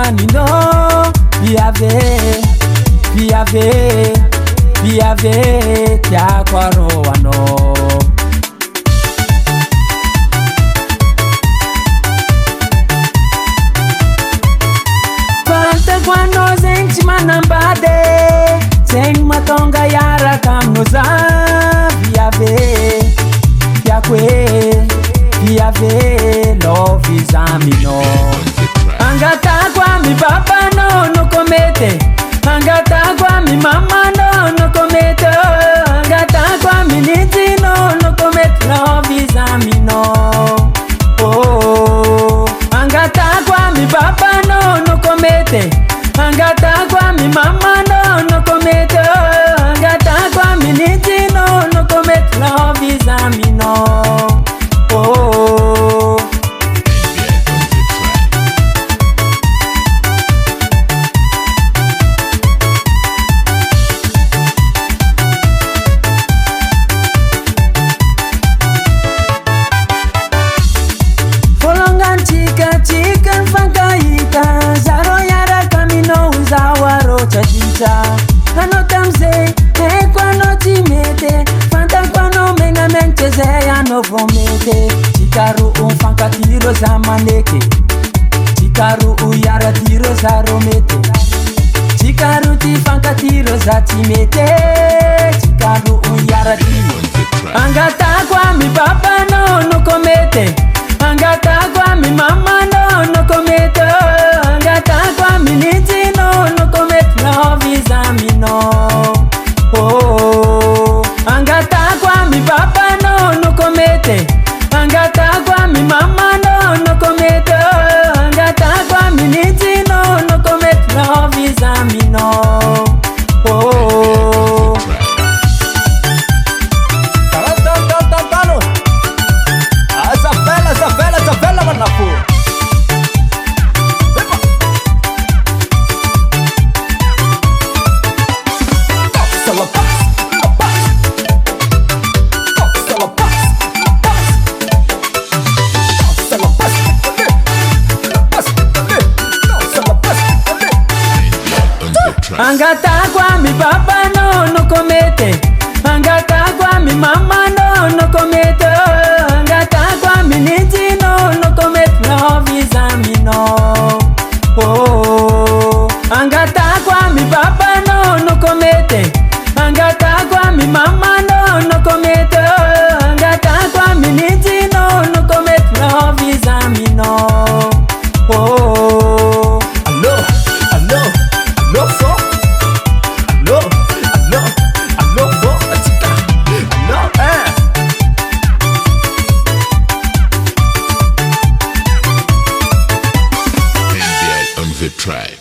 manino Piave tia kwaroano Quanta quando senti manambade Seng matonga yara kamnoza Piave love examino Angata kwa mi papa no komete Angata kwa mi mama no komete Angata kwa mi niti no komete love examino Oh Angata kwa mi papa no komete Angata kwa mi mama no komete Angata kwa mi niti no komete love examino Oh Chicken fankaita Zaro yara camino uzawaro chajita Nano tamze Kwano timete Fanta kwano menga mencheze ya novomete Chikaru fanka tiro za maneke Chikaru yara tiro za romete Chikaru ti fanka tiro za timete Chikaru yara tiro Angata kwa mi papa no komete Angata kwa mi mama no komete Angata kwa mi niti no komete love examino Oh Angata kwa mi papa no komete Angata kwa mi mama no komete Angata kwa mi niti no komete love examino Oh Bella Manafu Angata kwa mi papa no komete Angata kwa mi mama no komete Angata kwa mi niti no komete love examino Oh Angata kwa mi papa no komete Angata kwa mi mama no komete Angata kwa mi niti no komete love examino Oh Allo so Allo so chica Allo NBL on the tribe.